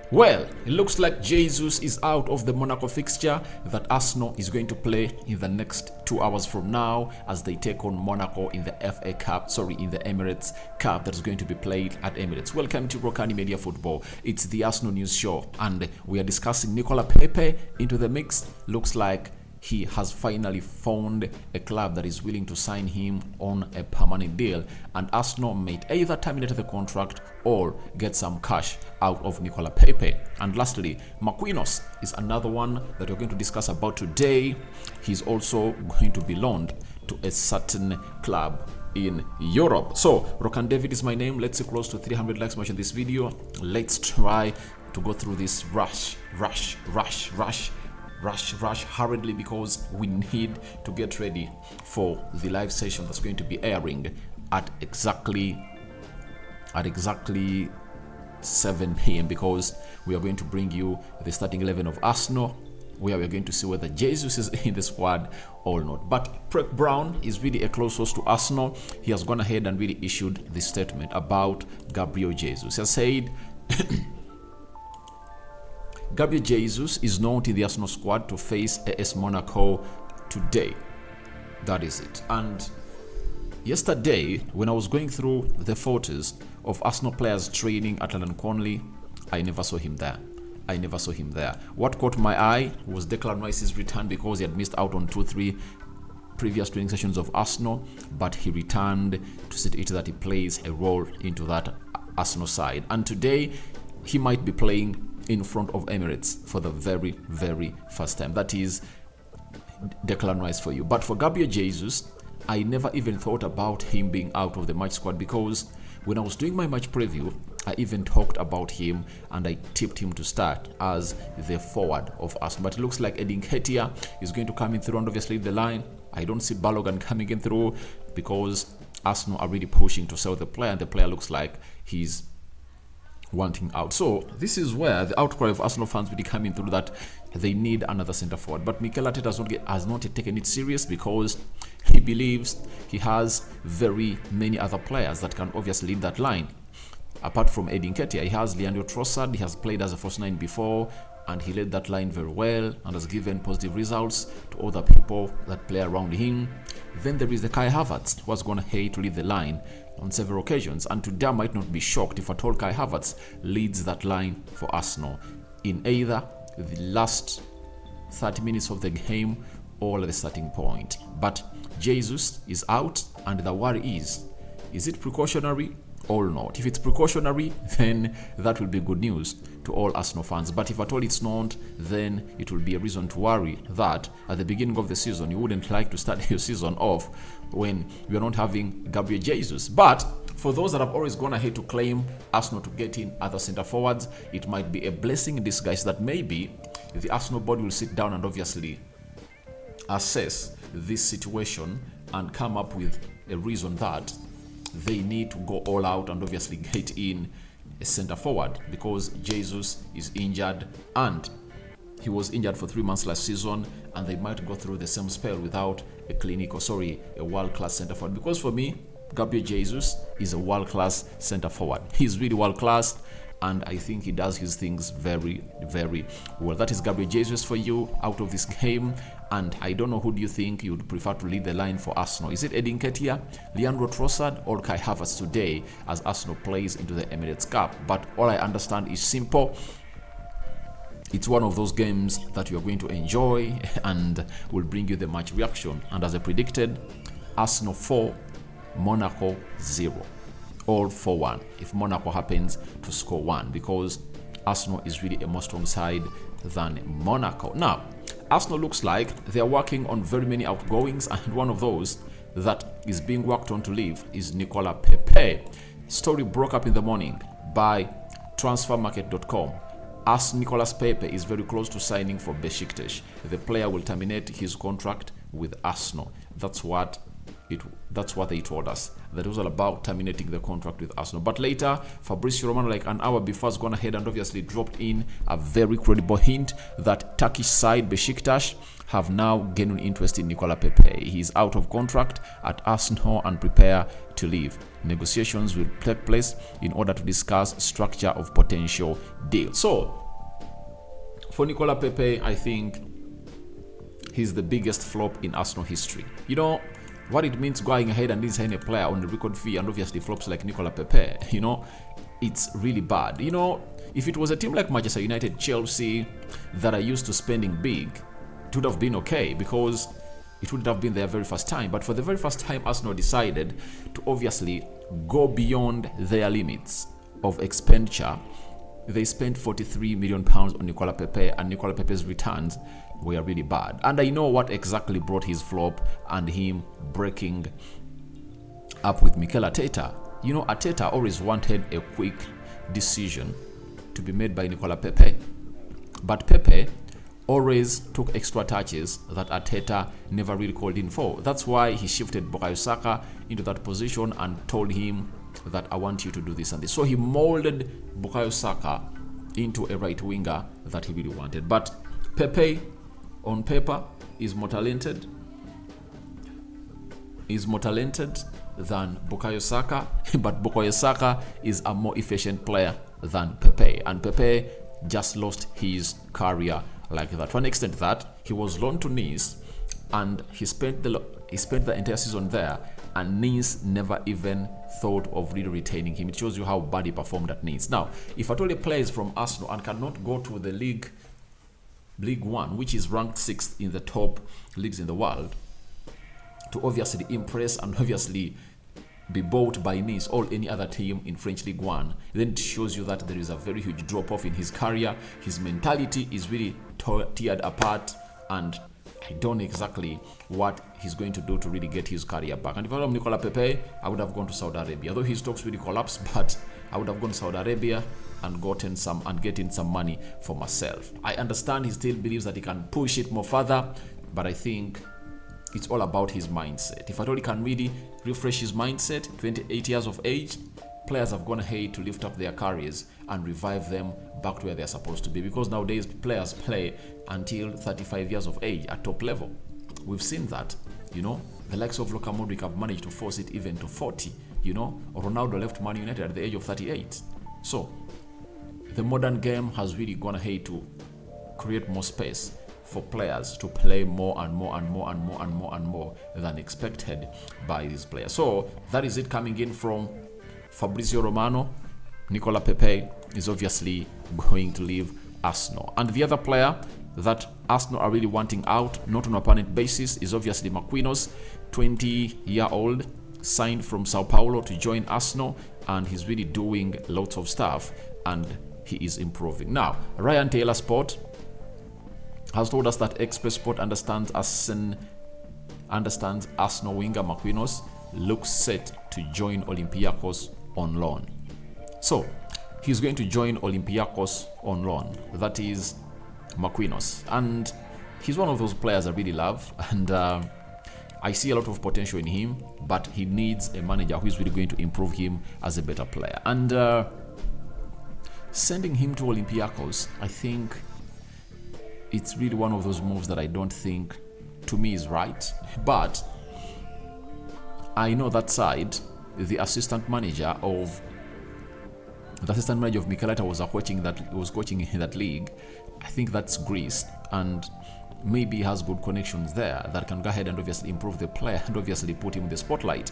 Well, it looks like Jesus is out of the Monaco fixture that Arsenal is going to play in the next 2 hours from now as they take on Monaco in the in the Emirates Cup that is going to be played at Emirates. Welcome to Rokani Media Football. It's the Arsenal News Show and we are discussing Nicolas Pepe into the mix. Looks like he has finally found a club that is willing to sign him on a permanent deal, and Arsenal may either terminate the contract or get some cash out of Nicolas Pepe. And lastly, Marquinhos is another one that we're going to discuss about today. He's also going to be loaned to a certain club in Europe. So Rokani David is my name. Let's see close to 300 likes much in this video. Let's try to go through this rush hurriedly because we need to get ready for the live session that's going to be airing at exactly 7 p.m. because we are going to bring you the starting 11 of Arsenal, where we're going to see whether Jesus is in the squad or not. But Prek Brown is really a close source to Arsenal. He has gone ahead and really issued this statement about Gabriel Jesus. He has said Gabriel Jesus is not in the Arsenal squad to face AS Monaco today. That is it. And yesterday, when I was going through the photos of Arsenal players training at London Conley, I never saw him there. What caught my eye was Declan Rice's return because he had missed out on 2-3 previous training sessions of Arsenal, but he returned to see it that he plays a role into that Arsenal side. And today, he might be playing in front of Emirates for the very first time. That is Declan Rice for you. But for Gabriel Jesus, I never even thought about him being out of the match squad because when I was doing my match preview, I even talked about him and I tipped him to start as the forward of Arsenal. But it looks like Edin Ketia is going to come in through and obviously the line. I don't see Balogun coming in through because Arsenal are really pushing to sell the player, and the player looks like he's wanting out. So this is where the outcry of Arsenal fans will be coming through that they need another centre forward. But Mikel Arteta has not taken it serious because he believes he has very many other players that can obviously lead that line. Apart from Edin Ketia, he has Leandro Trossard. He has played as a first 9 before and he led that line very well and has given positive results to other people that play around him. Then there is the Kai Havertz, who has gone ahead to lead the line on several occasions, and today I might not be shocked if at all Kai Havertz leads that line for Arsenal in either the last 30 minutes of the game or the starting point. But Jesus is out and the worry is it precautionary or not? If it's precautionary, then that will be good news to all Arsenal fans. But if at all it's not, then it will be a reason to worry that at the beginning of the season, you wouldn't like to start your season off when you're not having Gabriel Jesus. But for those that have always gone ahead to claim Arsenal to get in other centre forwards, it might be a blessing in disguise that maybe the Arsenal board will sit down and obviously assess this situation and come up with a reason that they need to go all out and obviously get in a centre forward because Jesus is injured and he was injured for 3 months last season, and they might go through the same spell without a world-class centre forward. Because for me, Gabriel Jesus is a world-class centre forward. He's really world-class, and I think he does his things very well. That is Gabriel Jesus for you out of this game. And I don't know, who do you think you would prefer to lead the line for Arsenal? Is it Edin Ketia, Leandro Trossard, or Kai Havertz today as Arsenal plays into the Emirates Cup? But all I understand is simple. It's one of those games that you're going to enjoy and will bring you the match reaction. And as I predicted, Arsenal 4, Monaco 0. All 4-1 if Monaco happens to score 1, because Arsenal is really a more strong side than Monaco. Now, Arsenal looks like they are working on very many outgoings, and one of those that is being worked on to leave is Nicolas Pepe. Story broke up in the morning by transfermarket.com. As Nicolas Pepe is very close to signing for Besiktas, the player will terminate his contract with Arsenal. That's what That's what they told us. That it was all about terminating the contract with Arsenal. But later, Fabrizio Romano, like an hour before, has gone ahead and obviously dropped in a very credible hint that Turkish side Besiktas have now gained interest in Nicolas Pepe. He's out of contract at Arsenal and prepare to leave. Negotiations will take place in order to discuss structure of potential deal. So, for Nicolas Pepe, I think he's the biggest flop in Arsenal history. You know what it means going ahead and signing a player on the record fee and obviously flops like Nicolas Pepe, you know, it's really bad. You know, if it was a team like Manchester United, Chelsea, that are used to spending big, it would have been okay because it would have been their very first time. But for the very first time, Arsenal decided to obviously go beyond their limits of expenditure. They spent £43 million on Nicolas Pepe, and Nicolas Pepe's returns were really bad. And I know what exactly brought his flop and him breaking up with Mikel Arteta. You know, Arteta always wanted a quick decision to be made by Nicolas Pepe. But Pepe always took extra touches that Arteta never really called in for. That's why he shifted Bukayo Saka into that position and told him that I want you to do this and this. So he molded Bukayo Saka into a right winger that he really wanted. But Pepe, on paper, is more talented than Bukayo Saka, but Bukayo Saka is a more efficient player than Pepe, and Pepe just lost his career like that. To an extent that he was loaned to Nice, and he spent the entire season there, and Nice never even thought of really retaining him. It shows you how bad he performed at Nice. Now, if at all a player is from Arsenal and cannot go to the League 1, which is ranked 6th in the top leagues in the world, to obviously impress and obviously be bought by Nice or any other team in French League 1, then it shows you that there is a very huge drop-off in his career. His mentality is really teared apart, and I don't know exactly what he's going to do to really get his career back. And if I were Nicolas Pepe, I would have gone to Saudi Arabia. Although his stocks really collapsed, but I would have gone to Saudi Arabia and gotten some money for myself. I understand he still believes that he can push it more further, but I think it's all about his mindset. If at all he can really refresh his mindset, 28 years of age, players have gone ahead to lift up their careers and revive them back to where they're supposed to be, because nowadays players play until 35 years of age at top level. We've seen that, you know. The likes of Luka Modric have managed to force it even to 40, you know. Or Ronaldo left Man United at the age of 38. So the modern game has really gone ahead to create more space for players to play more and more and more and more and more and more than expected by these players. So that is it coming in from Fabrizio Romano. Nicolas Pepe is obviously going to leave Arsenal. And the other player that Arsenal are really wanting out, not on a permanent basis, is obviously Marquinhos, 20-year-old, signed from Sao Paulo to join Arsenal, and he's really doing lots of stuff, and he is improving. Now, Ryan Taylor Sport has told us that Express Sport understands Arsenal winger Marquinhos looks set to join Olympiacos on loan. So, he's going to join Olympiacos on loan. That is Marquinhos. And he's one of those players I really love. And I see a lot of potential in him. But he needs a manager who is really going to improve him as a better player. And sending him to Olympiacos, I think it's really one of those moves that I don't think, to me, is right. But I know that side, the assistant manager of Mikel Arteta was coaching in that league. I think that's Greece, and maybe he has good connections there that can go ahead and obviously improve the player and obviously put him in the spotlight.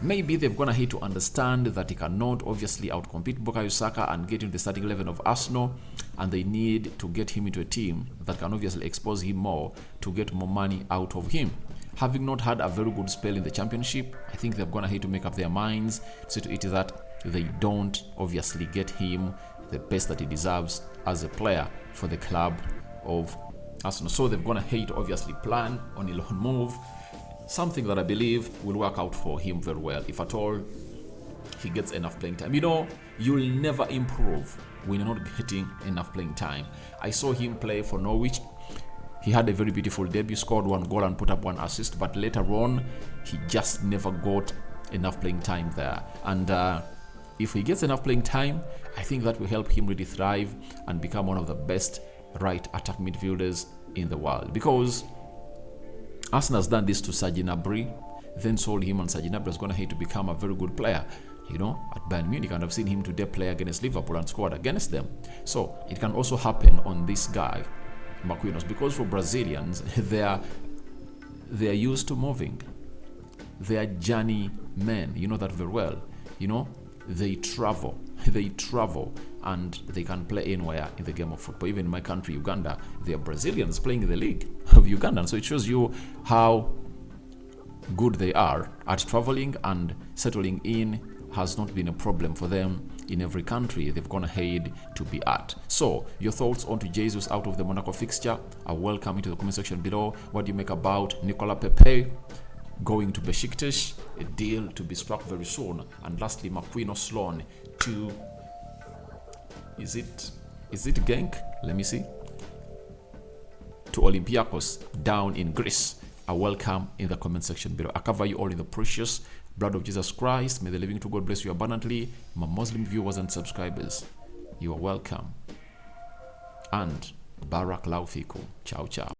Maybe they've gone ahead to understand that he cannot obviously outcompete Bukayo Saka and get into the starting 11 of Arsenal, and they need to get him into a team that can obviously expose him more to get more money out of him. Having not had a very good spell in the championship, I think they've gone ahead to make up their minds, see to it that they don't obviously get him the best that he deserves as a player for the club of Arsenal. So they've gone ahead to obviously plan on a loan move, something that I believe will work out for him very well, if at all he gets enough playing time. You know, you'll never improve when you're not getting enough playing time. I saw him play for Norwich He had a very beautiful debut, scored 1 goal and put up 1 assist, but later on, he just never got enough playing time there. And if he gets enough playing time, I think that will help him really thrive and become one of the best right attack midfielders in the world. Because Arsenal has done this to Serge Gnabry, then sold him, and Serge Gnabry is going to become a very good player, at Bayern Munich, and I've seen him today play against Liverpool and scored against them. So it can also happen on this guy, Marquinhos, because for Brazilians, they are used to moving. They are journey men. You know that very well. They travel, and they can play anywhere in the game of football. Even in my country, Uganda, there are Brazilians playing in the league of Uganda. And so it shows you how good they are at traveling, and settling in has not been a problem for them in every country they've gone ahead to be at. So your thoughts on to Jesus out of the Monaco fixture are welcome into the comment section below. What do you make about Nicolas Pepe going to Besiktas, a deal to be struck very soon? And lastly, Marquinhos loan to, is it Genk? Let me see. To Olympiacos down in Greece. Are welcome in the comment section below. I cover you all in the precious blood of Jesus Christ. May the living to God bless you abundantly. My Muslim viewers and subscribers, you are welcome. And Barak Laufiku. Ciao, ciao.